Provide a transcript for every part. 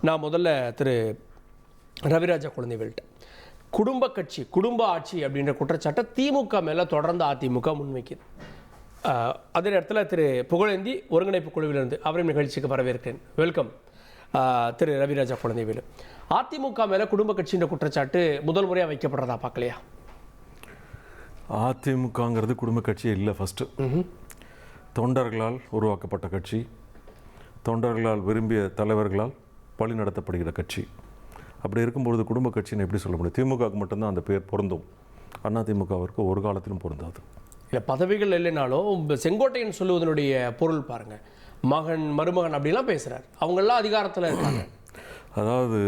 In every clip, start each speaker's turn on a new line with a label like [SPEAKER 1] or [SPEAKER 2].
[SPEAKER 1] நான் முதல்ல திரு ரவிராஜா குழந்தைகள்கிட்ட குடும்ப கட்சி குடும்ப ஆட்சி அப்படின்ற குற்றச்சாட்டை திமுக மேலே தொடர்ந்து அதிமுக முன்வைக்குது. அதே நேரத்தில் திரு புகழேந்தி ஒருங்கிணைப்பு குழுவிலிருந்து அவரின் நிகழ்ச்சிக்கு வரவேற்கிறேன். வெல்கம் திரு ரவிராஜா குழந்தைவேலு. அதிமுக மேலே குடும்ப கட்சின்ற குற்றச்சாட்டு முதல் முறையாக வைக்கப்படுறதா பார்க்கலையா?
[SPEAKER 2] அதிமுகங்கிறது குடும்ப கட்சியே இல்லை. ஃபஸ்ட்டு தொண்டர்களால் உருவாக்கப்பட்ட கட்சி, தொண்டர்களால் விரும்பிய தலைவர்களால் வழி நடத்தப்படுகிற கட்சி. அப்படி இருக்கும்பொழுது குடும்ப கட்சின்னு எப்படி சொல்ல முடியும்? திமுகவுக்கு மட்டும்தான் அந்த பேர் பொருந்தும், அதிமுகவிற்கு ஒரு காலத்திலும் பொருந்தாது.
[SPEAKER 1] இல்லை, பதவிகள் இல்லைனாலும் செங்கோட்டையன் சொல்லுவதனுடைய பொருள் பாருங்கள், மகன் மருமகன் அப்படிலாம் பேசுகிறார், அவங்கெல்லாம் அதிகாரத்தில் இருக்காங்க.
[SPEAKER 2] அதாவது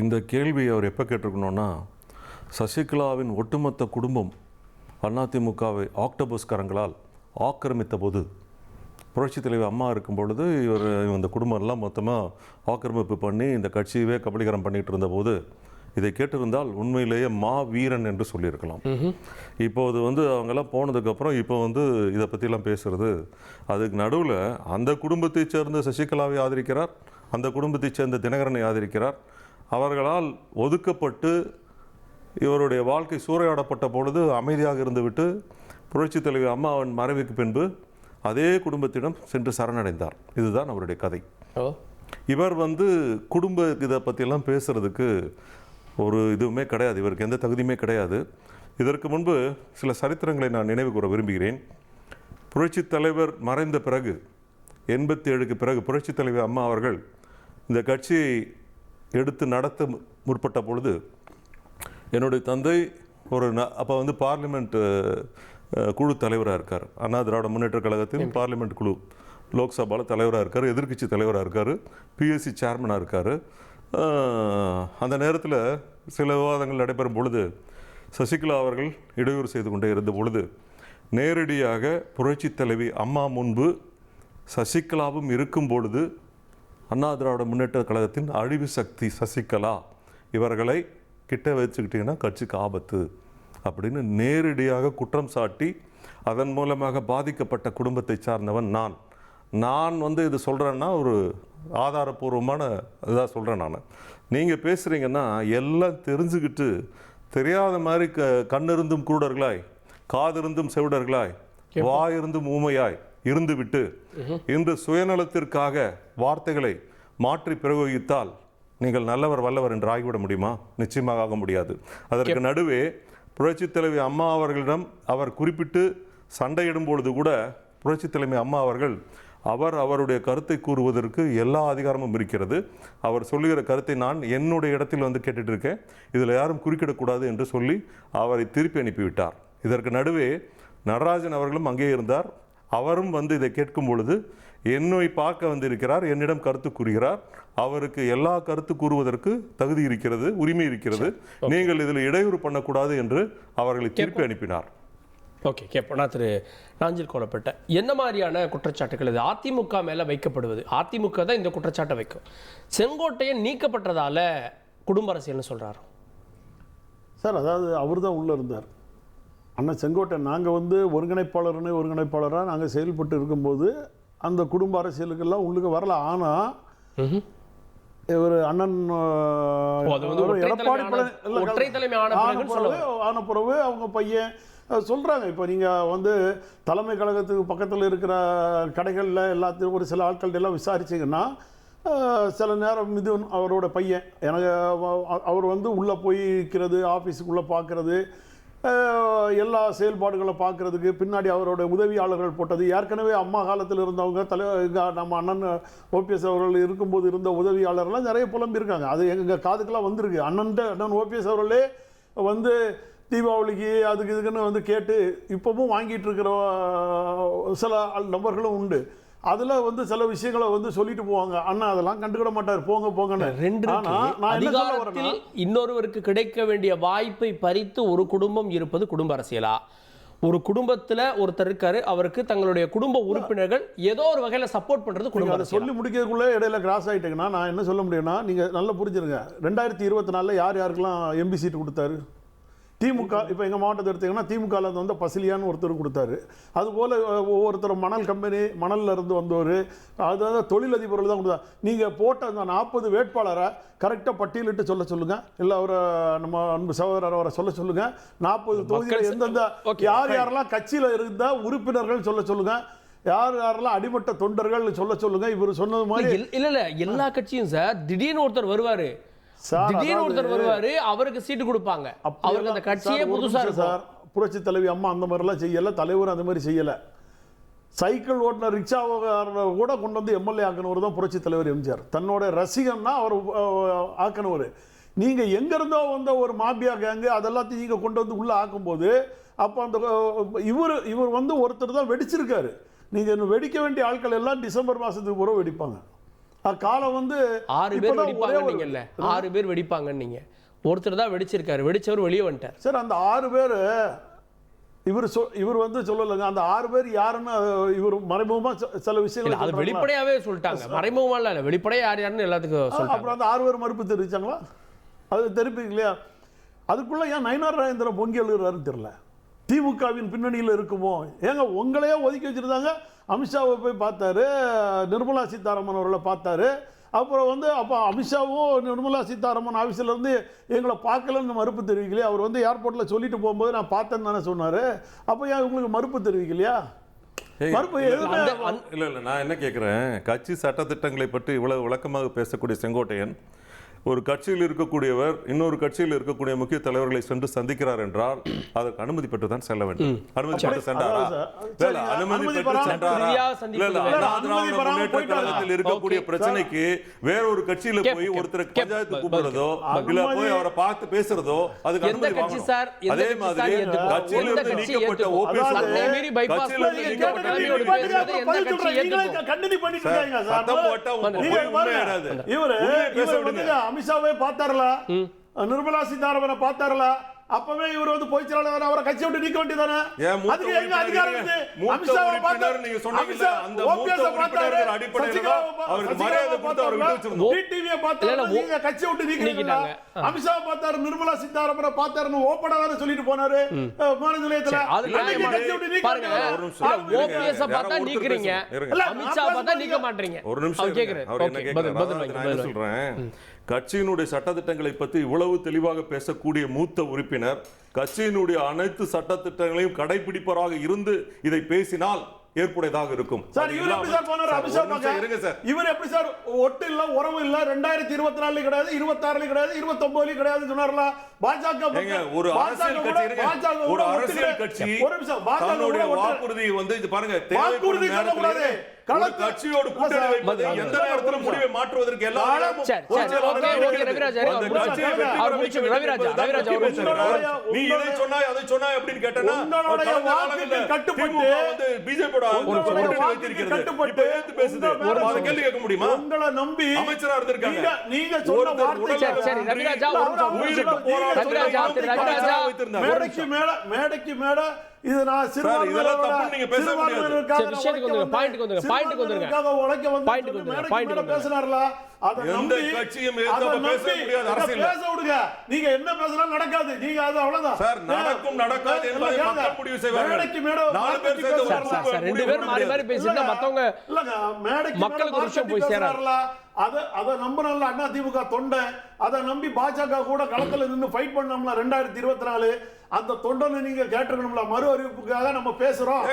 [SPEAKER 2] இந்த கேள்வி அவர் எப்போ கேட்டிருக்கணும்னா, சசிகலாவின் ஒட்டுமொத்த குடும்பம் அதிமுகவை ஆக்டோபஸ் கரங்களால் ஆக்கிரமித்த போது, புரட்சி தலைவர் அம்மா இருக்கும் பொழுது இந்த குடும்பம்லாம் மொத்தமாக ஆக்கிரமிப்பு பண்ணி இந்த கட்சியவே கபலீகரம் பண்ணிகிட்டு இருந்தபோது இதை கேட்டிருந்தால் உண்மையிலேயே வீரன் என்று சொல்லியிருக்கலாம். இப்போது அவங்கெல்லாம் போனதுக்கப்புறம் இப்போ இதை பற்றிலாம் பேசுகிறது, அதுக்கு நடுவில் அந்த குடும்பத்தைச் சேர்ந்த சசிகலாவை ஆதரிக்கிறார், அந்த குடும்பத்தைச் சேர்ந்த தினகரனை ஆதரிக்கிறார். அவர்களால் ஒதுக்கப்பட்டு இவருடைய வாழ்க்கை சூறையாடப்பட்ட பொழுது அமைதியாக இருந்துவிட்டு புரட்சி தலைவர் அம்மாவின் மறைவுக்கு பின்பு அதே குடும்பத்திடம் சென்று சரணடைந்தார். இதுதான் அவருடைய கதை. இவர் குடும்ப இதை பற்றியெல்லாம் பேசுகிறதுக்கு ஒரு இதுவுமே கிடையாது, இவருக்கு எந்த தகுதியுமே கிடையாது. இதற்கு முன்பு சில சரித்திரங்களை நான் நினைவு கூற விரும்புகிறேன். புரட்சி தலைவர் மறைந்த பிறகு 87க்கு பிறகு புரட்சி தலைவர் அம்மா அவர்கள் இந்த கட்சியை எடுத்து நடத்த முற்பட்ட பொழுது என்னுடைய தந்தை ஒரு அப்போ பார்லிமெண்ட் குழு தலைவராக இருக்கார். அண்ணா திராவிட முன்னேற்ற கழகத்தின் பார்லிமெண்ட் குழு லோக்சபாவில் தலைவராக இருக்கார், எதிர்க்கட்சி தலைவராக இருக்கார், பிஎஸ்சி சேர்மனாக இருக்கார். அந்த நேரத்தில் சில விவாதங்கள் நடைபெறும் பொழுது சசிகலா அவர்கள் இடையூறு செய்து கொண்டே இருந்த பொழுது நேரடியாக புரட்சி தலைவி அம்மா முன்பு சசிகலாவும் இருக்கும் பொழுது அண்ணா திராவிட முன்னேற்ற கழகத்தின் அழிவு சக்தி சசிகலா, இவர்களை கிட்ட வச்சுக்கிட்டிங்கன்னா கட்சிக்கு ஆபத்து அப்படின்னு நேரடியாக குற்றம் சாட்டி அதன் மூலமாக பாதிக்கப்பட்ட குடும்பத்தை சார்ந்தவன் நான் இது சொல்கிறேன்னா ஒரு ஆதாரபூர்வமான இதாக சொல்கிறேன். நீங்கள் பேசுகிறீங்கன்னா எல்லாம் தெரிஞ்சுக்கிட்டு தெரியாத மாதிரி கண்ணிருந்தும் குருடர்களாய், காதிருந்தும் செவிடர்களாய், வாயிருந்தும் ஊமையாய் இருந்துவிட்டு இன்று சுயநலத்திற்காக வார்த்தைகளை மாற்றி பிரயோகித்தால் நீங்கள் நல்லவர் வல்லவர் என்று ஆகிவிட முடியுமா? நிச்சயமாக ஆக முடியாது. அதற்கு நடுவே புரட்சி தலைவி அம்மா அவர்களிடம் அவர் குறிப்பிட்டு சண்டையிடும் பொழுது கூட புரட்சி தலைவி அம்மா அவர்கள் அவருடைய கருத்தை கூறுவதற்கு எல்லா அதிகாரமும் இருக்கிறது. அவர் சொல்லுகிற கருத்தை நான் என்னுடைய இடத்தில் கேட்டுட்டு இருக்கேன், இதில் யாரும் குறுக்கிடக்கூடாது என்று சொல்லி அவரை திருப்பி அனுப்பிவிட்டார். இதற்கு நடுவே நடராஜன் அவர்களும் அங்கே இருந்தார். அவரும் இதை கேட்கும் பொழுது என்னை பார்க்க வந்திருக்கிறார், என்னிடம் கருத்து கூறுகிறார், அவருக்கு எல்லா கருத்து கூறுவதற்கு தகுதி இருக்கிறது, உரிமை இருக்கிறது, நீங்கள் இதில் இடையூறு பண்ணக்கூடாது என்று அவர்களை திருப்பி அனுப்பினார்.
[SPEAKER 1] ஓகே, கேட்போம். திரு நாஞ்சில் கோலப்பட்ட என்ன மாதிரியான குற்றச்சாட்டுகள் இது அதிமுக மேலே வைக்கப்படுவது? அதிமுக தான் இந்த குற்றச்சாட்டை வைக்கும். செங்கோட்டையன் நீக்கப்பட்டதால குடும்ப அரசியல்னு சொல்கிறார்
[SPEAKER 3] சார். அதாவது அவர் தான் உள்ளே இருந்தார். அண்ணா செங்கோட்டையன் நாங்கள் ஒருங்கிணைப்பாளராக நாங்கள் செயல்பட்டு இருக்கும்போது அந்த குடும்ப அரசியலுக்கெல்லாம் உள்ளுக்கு வரல. ஆனால் இவர் அண்ணன் எடப்பாடி ஆன பிறகு அவங்க பையன் சொல்கிறாங்க. இப்போ நீங்கள் தலைமை கழகத்துக்கு பக்கத்தில் இருக்கிற கடைகளில் எல்லாத்தையும் ஒரு சில ஆட்கள்ட்ட எல்லாம் விசாரிச்சிங்கன்னா சில நேரம் மிதுன் அவரோட பையன் எனக்கு அவர் உள்ளே போய் இருக்கிறது, ஆஃபீஸுக்குள்ளே பார்க்குறது, எல்லா செயல்பாடுகளை பார்க்குறதுக்கு பின்னாடி அவரோட உதவியாளர்கள் போட்டது, ஏற்கனவே அம்மா காலத்தில் இருந்தவங்க நம்ம அண்ணன் ஓபிஎஸ் அவர்கள் இருக்கும்போது இருந்த உதவியாளர்லாம் நிறைய புலம்பியிருக்காங்க. அது எங்கள் காதுக்கெல்லாம் வந்திருக்கு. அண்ணன் ஓபிஎஸ் அவர்களே தீபாவளிக்கு அதுக்கு இதுக்குன்னு கேட்டு இப்போவும் வாங்கிட்டு இருக்கிற சில நபர்களும் உண்டு. அதில் சில விஷயங்களை சொல்லிட்டு போவாங்க. அண்ணா அதெல்லாம் கண்டுக்கிட மாட்டார், போங்க.
[SPEAKER 1] இன்னொருவருக்கு கிடைக்க வேண்டிய வாய்ப்பை பறித்து ஒரு குடும்பம் இருப்பது குடும்ப அரசியலா? ஒரு குடும்பத்தில் ஒருத்தர் இருக்காரு, அவருக்கு தங்களுடைய குடும்ப உறுப்பினர்கள் ஏதோ ஒரு வகையில் சப்போர்ட் பண்ணுறது குடும்பம்.
[SPEAKER 3] அதை சொல்லி முடிக்கிறதுக்குள்ளே இடையில கிராஸ் ஆகிட்டீங்கன்னா நான் என்ன சொல்ல முடியும்னா, நீங்கள் நல்லா புரிஞ்சுருங்க. 2024 யார் யாருக்கெல்லாம் எம்பி சீட்டு கொடுத்தாரு? திமுக இப்போ எங்கள் மாவட்டத்தை எடுத்தீங்கன்னா திமுகவில் வந்து பசிலியான்னு ஒருத்தர் கொடுத்தாரு. அதுபோல் ஒவ்வொருத்தர் மணல் கம்பெனி மணலில் இருந்து வந்தவர், அதாவது தொழிலதிபர்கள் தான் கொடுத்தாரு. நீங்கள் போட்ட அந்த 40 வேட்பாளரை கரெக்டாக பட்டியலிட்டு சொல்ல சொல்லுங்கள். இல்லை அவரை நம்ம அன்பு சகோதரர் அவரை சொல்ல சொல்லுங்கள். 40 தொகுதியில் எந்தெந்த யார் யாரெல்லாம் கட்சியில் இருந்த உறுப்பினர்கள் சொல்ல சொல்லுங்கள். யார் யாரெல்லாம் அடிமட்ட தொண்டர்கள் சொல்ல சொல்லுங்க. இவர் சொன்னது மாதிரி
[SPEAKER 1] இல்ல எல்லா கட்சியும் சார் திடீர்னு ஒருத்தர் வருவாரு, திடீர்னு ஒருத்தர் வருவாரு, அவருக்கு சீட்டு கொடுப்பாங்க, அவருக்கு அந்த கட்சியே புதுசா இருக்கும்
[SPEAKER 3] சார். புரட்சி தலைவி அம்மா அந்த மாதிரிலாம் செய்யல, தலைவர் அந்த மாதிரி செய்யல. சைக்கிள் ஓட்டுன ரிக்ஷாவை கூட கொண்டு வந்து எம்எல்ஏ ஆக்கினவர் தான் புரட்சி தலைவர் எம்ஜிஆர். தன்னோட ரசிகன்னா அவர் ஆக்கினவர். நீங்க எங்க இருந்தோ வந்த ஒரு மாபியா கேங்கு அதெல்லாத்தையும் நீங்க கொண்டு வந்து உள்ள ஆக்கும்போது அப்போ அந்த இவர் வந்து ஒருத்தர் தான் வெடிச்சிருக்காரு. நீங்க வெடிக்க வேண்டிய ஆட்கள் எல்லாம் டிசம்பர் மாசத்துக்கு பிறகு வெடிப்பாங்க. காலம் வந்து
[SPEAKER 1] 6 பேர் வெடிப்பாங்கன்னீங்கல்ல, 6 பேர் வெடிப்பாங்கன்னீங்க, ஒருத்தர் தான் வெடிச்சிருக்காரு, வெடிச்சவர் வெளியே வந்துட்டார்.
[SPEAKER 3] சார் அந்த 6 பேர் இவர் வந்து சொல்லலைங்க. அந்த 6 பேர் யாருன்னு இவர் மறைமுகமா சில விஷயங்கள்
[SPEAKER 1] அது வெளிப்படையாவே சொல்லிட்டாங்க. மறைமுகமா இல்ல, வெளிப்படையா யார் யாருன்னு எல்லாத்துக்கும் சொல்லிட்டாங்க.
[SPEAKER 3] அப்புறம் அந்த 6 பேர் மறுப்பு தெரிவிச்சாங்களா? அது தெரிவிப்பீங்க இல்லையா? அதுக்குள்ள ஏன் நயினார் நாகேந்திரன் பொங்கி எழுதுறாருன்னு தெரியல. திமுகவின் பின்னணியில் இருக்குமோ? ஏங்க உங்களையே ஒதுக்கி வச்சிருந்தாங்க. அமித்ஷாவை போய் பார்த்தாரு, நிர்மலா சீதாராமன் அவர்களை பார்த்தாரு. அப்புறம் வந்து அப்போ அமித்ஷாவும் நிர்மலா சீதாராமன் ஆஃபீஸில் எங்களை பார்க்கலன்னு மறுப்பு தெரிவிக்கலையா? அவர் வந்து ஏர்போர்ட்டில் சொல்லிட்டு போகும்போது நான் பார்த்தேன்னு தானே சொன்னார். அப்போ ஏன் உங்களுக்கு மறுப்பு தெரிவிக்கலையா? மறுப்பு
[SPEAKER 2] இல்லை நான் என்ன கேட்குறேன், கட்சி சட்டத்திட்டங்களை பற்றி இவ்வளவு விளக்கமாக பேசக்கூடிய செங்கோட்டையன் ஒரு கட்சியில் இருக்கக்கூடியவர் இன்னொரு கட்சியில் இருக்கக்கூடிய முக்கிய தலைவர்களை சென்று சந்திக்கிறார் என்றால் அதற்கு அனுமதி பெற்று தான் செல்ல வேண்டும். அனுமதி பெற்று சென்றாரா? அனுமதி பெற்று சென்றாரா? முன்னேற்ற கழகத்தில் இருக்கக்கூடிய பிரச்சனைக்கு வேறொரு கட்சியில போய் ஒருத்தர் பஞ்சாயத்து கூப்பிடுறதோ இல்ல போய் அவரை பார்த்து பேசுறதோ அதுக்கு அனுமதி வாங்கணும். அதே மாதிரி கட்சியில இருந்து நீக்கப்பட்ட ஓபிஎஸ்
[SPEAKER 3] அமித்ஷாவே பார்த்தாரல, நிர்மலா சீதாராமனை பார்த்தாரல, அப்பவே இவர் வந்து பொதுச் செயலாளர் அவரை கட்சியை விட்டு நீக்க வேண்டியதானே? அதுக்கு எங்க அதிகாரம் இருக்கு? அமித்ஷாவை பார்த்தாரு, நீங்க சொன்னீங்க அந்த மூத்த உறுப்பினர்கள் அடிப்படையில் அவருக்கு மரியாதை கொடுத்து அவர் விட்டு வச்சிருந்தோம். டிடிவியை பார்த்தாரு, நீங்க கட்சியை விட்டு நீக்கிட்டீங்க. அமித்ஷாவை பார்த்தாரு, நிர்மலா சீதாராமனை பார்த்தாருன்னு ஓபனா தான சொல்லிட்டு போனாரு விமான நிலையத்துல. அன்னைக்கு கட்சியை விட்டு நீக்கிட்டீங்க.
[SPEAKER 1] ஓபிஎஸ் பார்த்தா நீக்குறீங்க, அமித்ஷா பார்த்தா நீக்க மாட்டீங்க.
[SPEAKER 2] ஒரு நிமிஷம் கேக்குறேன். அவர் என்ன கேக்குறாரு நான் சொல்றேன். கட்சியினுடைய சட்டத்திட்டங்களை பற்றி இவ்வளவு தெளிவாக பேசக்கூடிய மூத்த உறுப்பினர் கட்சியினுடைய அனைத்து சட்டத்திட்டங்களையும் கடைபிடிப்பவராக இருந்து இதை பேசினால் ஏற்புடையதாக இருக்கும்.
[SPEAKER 3] சார் இவர் எப்படி சார் போனாரு அமித்ஷா பக்கம்? இருங்க சார், இவர் எப்படி சார் ஒட்டு இல்ல உறவு இல்ல 2024 கிடையாது, 26 கிடையாது, 29 கிடையாது சொன்னார்ல? பாஜக
[SPEAKER 2] ஒரு அரசியல் கட்சி இருங்க, ஒரு அரசியல் கட்சி தன்னுடைய வாக்குறுதி வந்து இது பாருங்க,
[SPEAKER 3] வாக்குறுதி சொல்லக்கூடாது.
[SPEAKER 2] கட்சியோடு கூட்டணி வைப்பது எந்த நேரத்திலும் முடிவை மாற்றுவதற்கு எல்லா நீ இதை சொன்னாய் அதை சொன்னாய் அப்படின்னு கேட்டனா கட்டுப்பட்டு பிஜேபியோட கேள்வி கேட்க முடியுமா? உங்களை நம்பி அமைச்சரா இருந்திருக்காங்க. நீங்க சொன்ன மேடைக்கு மேல இது நான் பேசினார்ல, நீங்க என்ன பேசினாலும் நடக்காது. நீங்க அது அவ்வளவுதான் சார், நடக்கும் நடக்காது என்பதை மக்கள் முடிவு செய்வார்கள். மேடைக்கு மேடை மக்களுக்கு ஒரு விஷயம் போய் சேரல. அதை நம்பினால அண்ணா திமுக தொண்டை, அதை நம்பி பாஜக கூட களத்துல நின்று ஃபைட் பண்ணோம்ல 2024. அந்த தொண்டனை நீங்க கேட்டுக்கணும்ல, மறு அறிவிப்புக்காக நம்ம பேசுறோம்.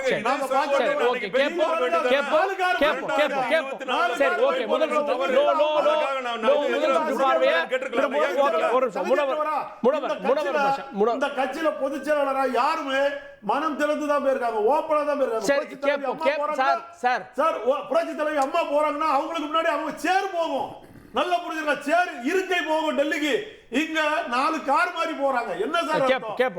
[SPEAKER 2] இந்த கட்சியில பொதுச் செயலாளரா யாருமே மனம் திறந்துதான் போயிருக்காங்க, ஓப்பனா தான் போயிருக்காங்க. சார் புரட்சி தலைவி அம்மா போறாங்கன்னா அவங்களுக்கு முன்னாடி அவங்க சேர் போகும், நல்ல புரிஞ்சுக்க, சேர் இருக்கை போகும் டெல்லிக்கு. இங்க 4 கார் மாதிரி போறாங்க. என்ன சார்